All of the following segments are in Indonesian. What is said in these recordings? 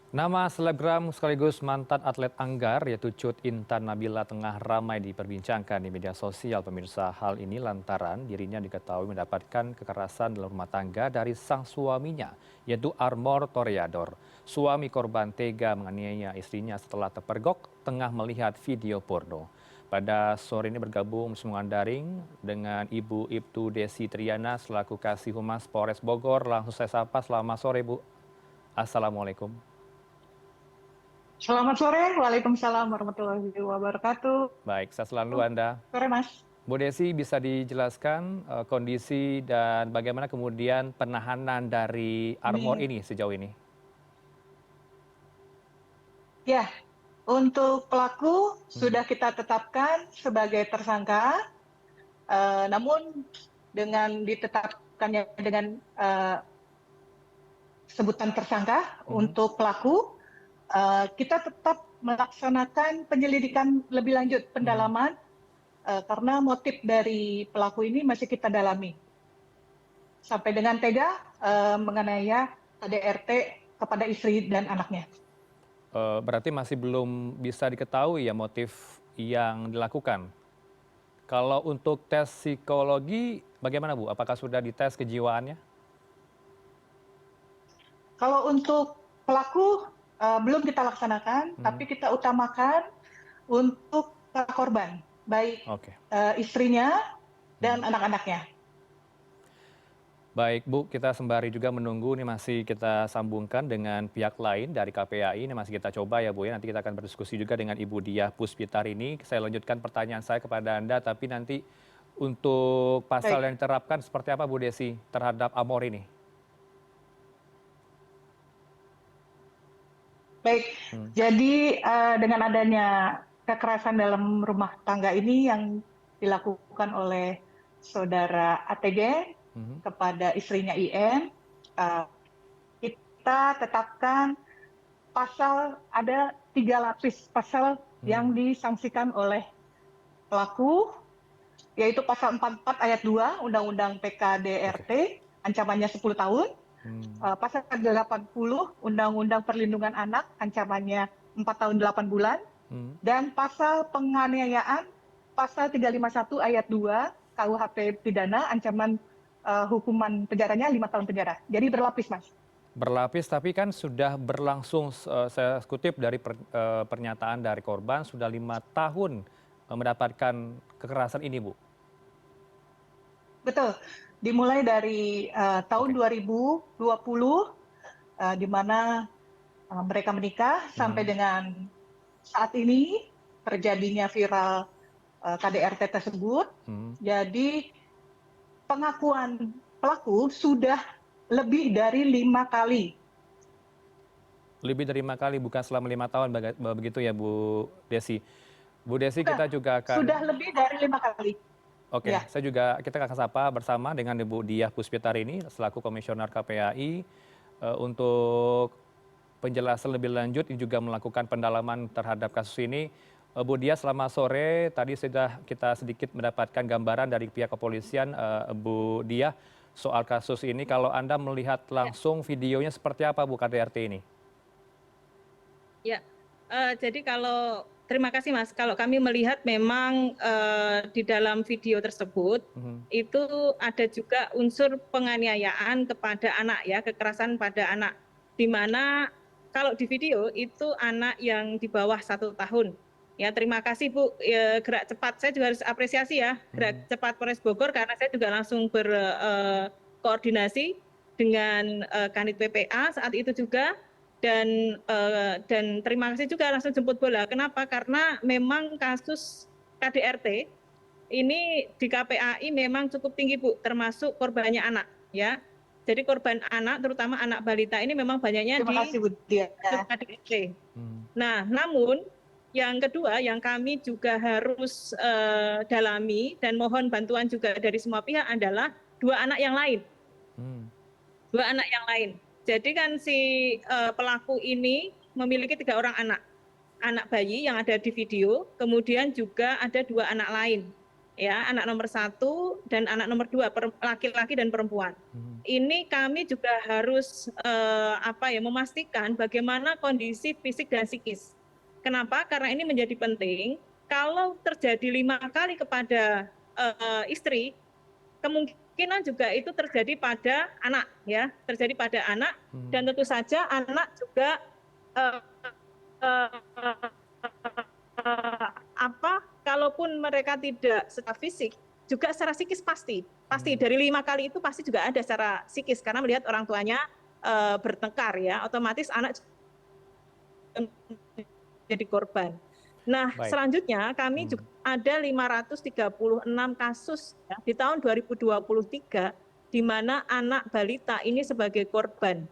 Nama selebgram sekaligus mantan atlet Anggar yaitu Cut Intan Nabila tengah ramai diperbincangkan di media sosial pemirsa. Hal ini lantaran dirinya diketahui mendapatkan kekerasan dalam rumah tangga dari sang suaminya yaitu Armor Toreador. Suami korban tega menganiaya istrinya setelah terpergok tengah melihat video porno. Pada sore ini bergabung sambungan daring dengan Ibu Ibtu Desi Triana selaku Kasih Humas Polres Bogor. Langsung saya sapa, selamat sore Bu. Assalamualaikum. Selamat sore, Waalaikumsalam warahmatullahi wabarakatuh. Baik, saya selalu Anda. Sore, Mas. Bu Desi bisa dijelaskan kondisi dan bagaimana kemudian penahanan dari Armor Ini, ini sejauh ini? ya, untuk pelaku Mhm. sudah kita tetapkan sebagai tersangka, namun dengan ditetapkannya dengan sebutan tersangka Mhm. untuk pelaku, kita tetap melaksanakan penyelidikan lebih lanjut, Mhm. pendalaman, karena motif dari pelaku ini masih kita dalami. Sampai dengan tega menganiaya KDRT kepada istri dan anaknya. Berarti masih belum bisa diketahui ya motif yang dilakukan. Kalau untuk tes psikologi bagaimana Bu? Apakah sudah dites kejiwaannya? Kalau untuk pelaku belum kita laksanakan, Mhm. tapi kita utamakan untuk korban, baik Oke. istrinya dan Mhm. anak-anaknya. Baik Bu, kita sembari juga menunggu nih masih kita sambungkan dengan pihak lain dari KPAI. Ini masih kita coba ya Bu ya. Nanti kita akan berdiskusi juga dengan Ibu Diah Puspitar ini. Saya lanjutkan pertanyaan saya kepada Anda, tapi nanti untuk pasal yang Baik, diterapkan seperti apa Bu Desi terhadap Amor ini? baik. Hmm. Jadi dengan adanya kekerasan dalam rumah tangga ini yang dilakukan oleh saudara ATG Mhm. kepada istrinya IN, eh, kita tetapkan pasal ada 3 lapis pasal Hmm. yang disangsikan oleh pelaku, yaitu pasal 44 ayat 2 Undang-Undang Oke. PKDRT, ancamannya 10 tahun, Hmm. pasal 80 Undang-Undang Perlindungan Anak, ancamannya 4 tahun 8 bulan, Hmm. dan pasal penganiayaan, pasal 351 ayat 2 KUHP pidana, ancaman hukuman penjaranya 5 tahun penjara. Jadi berlapis, Mas. Berlapis tapi kan sudah berlangsung, saya kutip dari pernyataan dari korban sudah 5 tahun mendapatkan kekerasan ini Bu. Betul. Dimulai dari tahun Oke. 2020, di mana mereka menikah sampai Mhm. dengan saat ini terjadinya viral KDRT tersebut. Mhm. Jadi pengakuan pelaku sudah lebih dari 5 kali. Lebih dari 5 kali, bukan selama 5 tahun begitu ya Bu Desi. Bu Desi Sudah, kita juga sudah akan lebih dari 5 kali. oke, Ya, kita akan sapa bersama dengan Ibu Diah Puspitarini selaku Komisioner KPAI, untuk penjelasan lebih lanjut yang juga melakukan pendalaman terhadap kasus ini. Bu Diah selamat sore, tadi sudah kita sedikit mendapatkan gambaran dari pihak kepolisian, Bu Diah, soal kasus ini. Kalau Anda melihat Ya, langsung videonya seperti apa Bu KDRT ini? ya. Jadi terima kasih Mas, kalau kami melihat memang di dalam video tersebut Mhm. itu ada juga unsur penganiayaan kepada anak ya, kekerasan pada anak. Di mana kalau di video itu anak yang di bawah 1 tahun. Ya terima kasih Bu, gerak cepat. Saya juga harus apresiasi ya gerak Mhm. cepat Polres Bogor karena saya juga langsung berkoordinasi dengan Kanit PPA saat itu juga dan terima kasih juga langsung jemput bola. Kenapa? Karena memang kasus KDRT ini di KPAI memang cukup tinggi Bu, termasuk korbannya anak ya. Jadi korban anak, terutama anak balita ini memang banyaknya terima di kasih Bu Dia. kasus KDRT. Mhm. Nah, namun yang kedua yang kami juga harus dalami dan mohon bantuan juga dari semua pihak adalah dua anak yang lain. Hmm. Dua anak yang lain. Jadi kan si pelaku ini memiliki 3 orang anak bayi yang ada di video, kemudian juga ada 2 anak lain. ya, anak nomor 1 dan anak nomor 2, laki-laki dan perempuan. Ini kami juga harus memastikan bagaimana kondisi fisik dan psikis. Kenapa? Karena ini menjadi penting. Kalau terjadi 5 kali kepada istri, kemungkinan juga itu terjadi pada anak, ya, terjadi pada anak, dan tentu saja anak juga kalaupun mereka tidak secara fisik, juga secara psikis pasti dari 5 kali itu pasti juga ada secara psikis karena melihat orang tuanya bertengkar, ya, otomatis anak jadi korban. Nah, selanjutnya kami juga ada 536 kasus ya, di tahun 2023 di mana anak balita ini sebagai korban.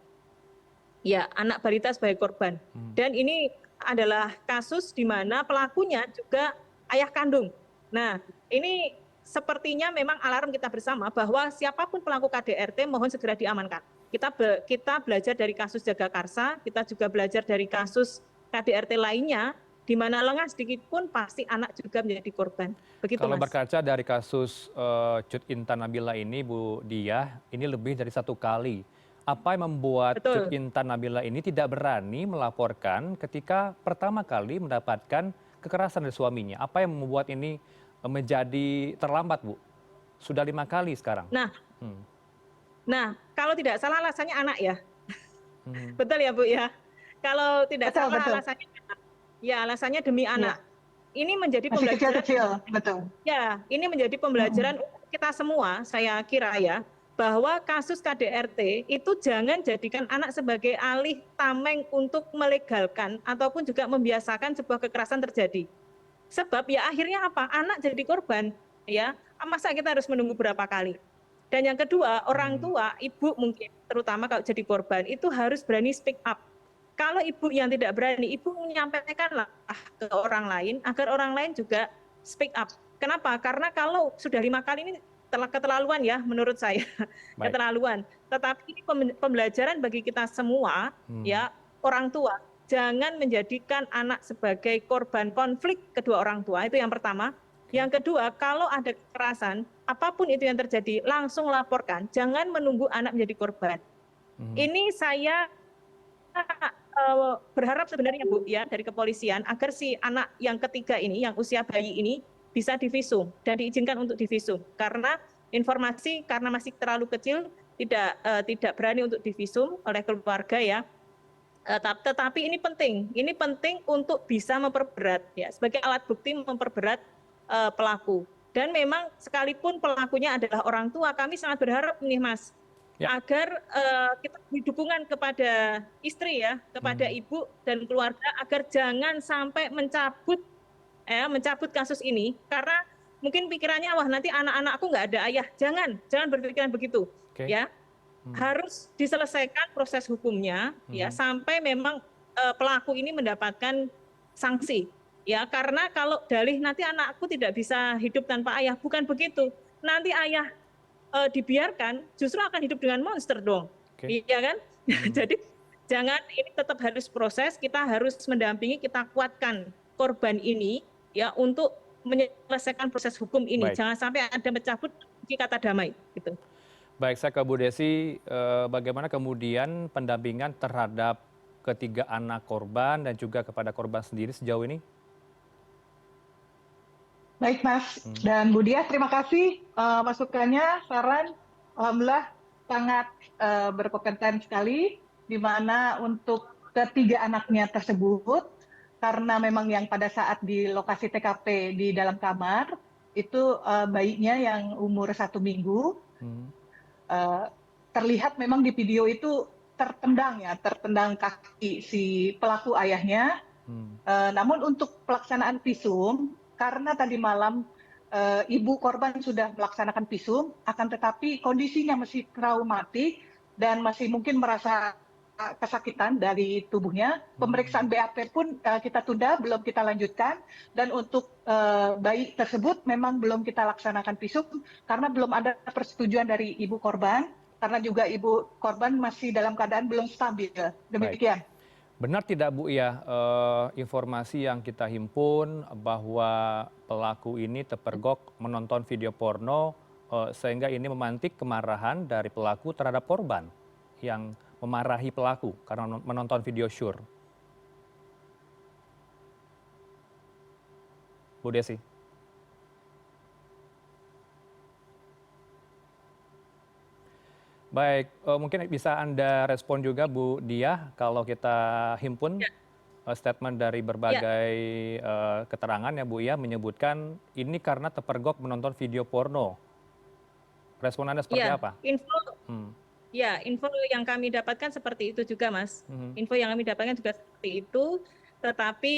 Ya, anak balita sebagai korban. Dan ini adalah kasus di mana pelakunya juga ayah kandung. Nah, ini sepertinya memang alarm kita bersama bahwa siapapun pelaku KDRT mohon segera diamankan. Kita belajar dari kasus Jagakarsa, kita juga belajar dari kasus KDRT lainnya, di mana lengah sedikit pun pasti anak juga menjadi korban. Begitu, Kalau Mas. berkaca dari kasus Cut Intan Nabila ini, Bu Diah, ini lebih dari 1 kali. Apa yang membuat Cut Intan Nabila ini tidak berani melaporkan ketika pertama kali mendapatkan kekerasan dari suaminya? Apa yang membuat ini menjadi terlambat, Bu? Sudah 5 kali sekarang. Nah, kalau tidak salah alasannya anak, ya. Betul ya, Bu, ya? Kalau tidak salah alasannya anak. Ya, alasannya demi anak. Ini menjadi pembelajaran. Kecil-kecil, betul. Ya, ini menjadi pembelajaran kita semua, saya kira, ya, bahwa kasus KDRT itu jangan jadikan anak sebagai alih tameng untuk melegalkan ataupun juga membiasakan sebuah kekerasan terjadi. Sebab ya akhirnya apa? Anak jadi korban, ya. Masa kita harus menunggu berapa kali? Dan yang kedua, orang tua, ibu mungkin terutama kalau jadi korban itu harus berani speak up. Kalau ibu yang tidak berani, ibu menyampaikanlah ke orang lain agar orang lain juga speak up. Kenapa? Karena kalau sudah 5 kali ini keterlaluan, ya, menurut saya. Keterlaluan. Tetapi ini pembelajaran bagi kita semua, ya, orang tua. Jangan menjadikan anak sebagai korban konflik kedua orang tua, itu yang pertama. Yang kedua, kalau ada kekerasan, apapun itu yang terjadi, langsung laporkan. Jangan menunggu anak menjadi korban. Ini saya berharap sebenarnya, Bu, ya, dari kepolisian agar si anak yang ketiga ini, yang usia bayi ini bisa divisum dan diizinkan untuk divisum. Karena informasi karena masih terlalu kecil tidak berani untuk divisum oleh keluarga, ya. Tetapi ini penting untuk bisa memperberat, ya, sebagai alat bukti memperberat pelaku. Dan memang sekalipun pelakunya adalah orang tua, kami sangat berharap nih, Mas, agar kita beri dukungan kepada istri, ya, kepada ibu dan keluarga agar jangan sampai mencabut kasus ini, karena mungkin pikirannya wah nanti anak-anakku nggak ada ayah. Jangan berpikiran begitu, ya. Harus diselesaikan proses hukumnya, ya, sampai memang pelaku ini mendapatkan sanksi, ya. Karena kalau dalih nanti anakku tidak bisa hidup tanpa ayah, bukan begitu. Nanti ayah dibiarkan justru akan hidup dengan monster dong, iya kan? Jadi jangan, ini tetap harus proses, kita harus mendampingi, kita kuatkan korban ini, ya, untuk menyelesaikan proses hukum ini. Jangan sampai ada mencabut kata damai, gitu. Baik, saya ke Bu Desi, bagaimana kemudian pendampingan terhadap ketiga anak korban dan juga kepada korban sendiri sejauh ini? Baik, Mas dan Bu Diah, terima kasih masukannya, saran. Alhamdulillah sangat berkompeten sekali, di mana untuk ketiga anaknya tersebut, karena memang yang pada saat di lokasi TKP di dalam kamar, itu bayinya yang umur 1 minggu, terlihat memang di video itu tertendang kaki si pelaku ayahnya. Namun untuk pelaksanaan visum, karena tadi malam ibu korban sudah melaksanakan visum, akan tetapi kondisinya masih traumatik dan masih mungkin merasa kesakitan dari tubuhnya. Pemeriksaan BAP pun kita tunda, belum kita lanjutkan. Dan untuk bayi tersebut memang belum kita laksanakan visum karena belum ada persetujuan dari ibu korban, karena juga ibu korban masih dalam keadaan belum stabil. Demikian. Benar tidak Bu ya, informasi yang kita himpun bahwa pelaku ini terpergok menonton video porno, sehingga ini memantik kemarahan dari pelaku terhadap korban yang memarahi pelaku karena menonton video syur. Bu Desi. Baik, mungkin bisa Anda respon juga Bu Diah kalau kita himpun Ya, statement dari ya, berbagai keterangan ya Bu ya menyebutkan ini karena terpergok menonton video porno. Respon Anda seperti ya. apa? Info, Hmm. ya, info yang kami dapatkan seperti itu juga, Mas. Mhm. Info yang kami dapatkan juga seperti itu. Tetapi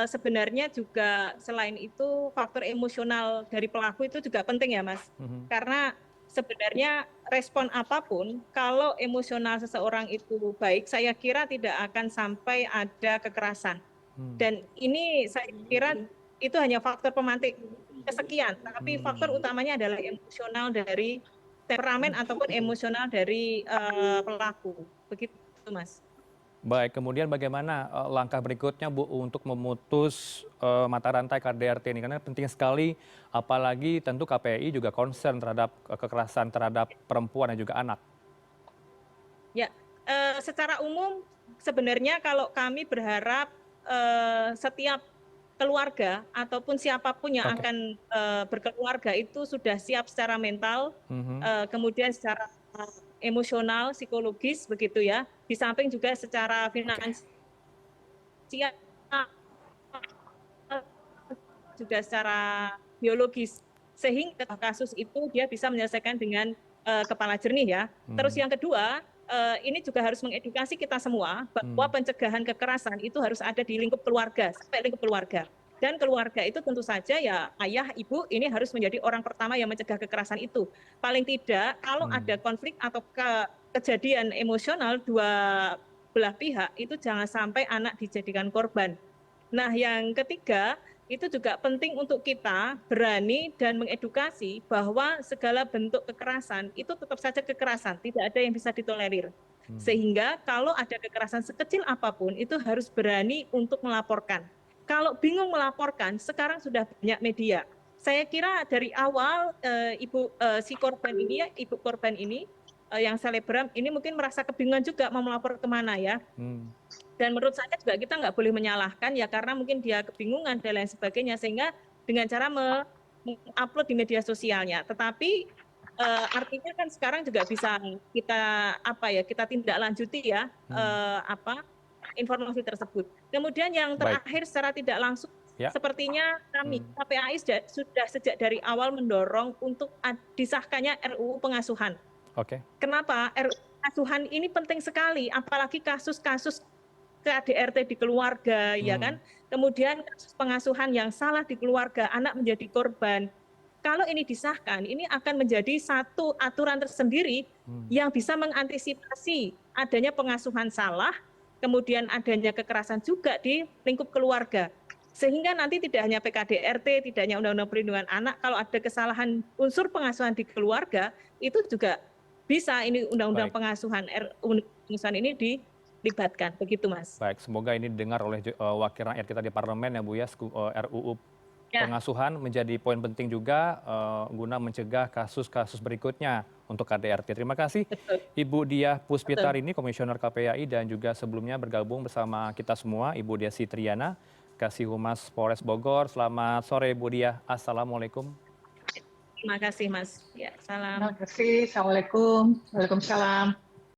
sebenarnya juga selain itu faktor emosional dari pelaku itu juga penting ya, Mas. Mhm. Karena sebenarnya respon apapun, kalau emosional seseorang itu baik, saya kira tidak akan sampai ada kekerasan. Hmm. Dan ini saya kira itu hanya faktor pemantik kesekian, tapi faktor Hmm. utamanya adalah emosional dari temperamen ataupun emosional dari pelaku. Begitu, Mas. Baik, kemudian bagaimana langkah berikutnya Bu untuk memutus mata rantai KDRT ini? Karena penting sekali, apalagi tentu KPI juga concern terhadap kekerasan terhadap perempuan dan juga anak. Ya, secara umum sebenarnya kalau kami berharap setiap keluarga ataupun siapapun yang Oke. akan berkeluarga itu sudah siap secara mental, Mhm. kemudian secara emosional, psikologis begitu ya. Di samping juga secara Oke. finansial juga secara biologis, sehingga kasus itu dia bisa menyelesaikan dengan kepala jernih ya. Terus Hmm. yang kedua, ini juga harus mengedukasi kita semua bahwa Hmm. pencegahan kekerasan itu harus ada di lingkup keluarga, sampai lingkup keluarga. Dan keluarga itu tentu saja ya ayah, ibu ini harus menjadi orang pertama yang mencegah kekerasan itu. Paling tidak kalau Hmm. ada konflik atau kejadian emosional dua belah pihak itu jangan sampai anak dijadikan korban. Nah, yang ketiga, itu juga penting untuk kita berani dan mengedukasi bahwa segala bentuk kekerasan itu tetap saja kekerasan, tidak ada yang bisa ditolerir. Hmm. Sehingga kalau ada kekerasan sekecil apapun itu harus berani untuk melaporkan. Kalau bingung melaporkan, sekarang sudah banyak media. Saya kira dari awal si korban ini ya, ibu korban ini yang selebgram ini mungkin merasa kebingungan juga mau melapor kemana ya. Hmm. Dan menurut saya juga kita nggak boleh menyalahkan ya karena mungkin dia kebingungan dan lain sebagainya sehingga dengan cara mengupload di media sosialnya. Tetapi artinya kan sekarang juga bisa kita kita tindak lanjuti ya Hmm. informasi tersebut. Kemudian yang Baik. terakhir secara tidak langsung Ya. sepertinya kami Hmm. KPAI sudah sejak dari awal mendorong untuk disahkannya RUU pengasuhan. Oke. Kenapa? RUU pengasuhan ini penting sekali, apalagi kasus-kasus KDRT di keluarga, ya Hmm. kan? Kemudian kasus pengasuhan yang salah di keluarga, anak menjadi korban. Kalau ini disahkan, ini akan menjadi satu aturan tersendiri Hmm. yang bisa mengantisipasi adanya pengasuhan salah, kemudian adanya kekerasan juga di lingkup keluarga. Sehingga nanti tidak hanya PKDRT, tidak hanya Undang-Undang Perlindungan Anak, kalau ada kesalahan unsur pengasuhan di keluarga, itu juga bisa ini Undang-Undang Baik. Pengasuhan pengasuhan ini dilibatkan, begitu Mas. Baik, semoga ini didengar oleh wakil rakyat kita di parlemen ya Bu ya, RUU Ya, pengasuhan menjadi poin penting juga guna mencegah kasus-kasus berikutnya untuk KDRT. Terima kasih betul, Ibu Diah betul. Puspitarini, Komisioner KPAI dan juga sebelumnya bergabung bersama kita semua Ibu Desi Triana, Kasih Humas Polres Bogor. Selamat sore Bu Diah. Assalamualaikum. Terima kasih Mas. Ya, Terima salam. kasih. Assalamualaikum. Waalaikumsalam.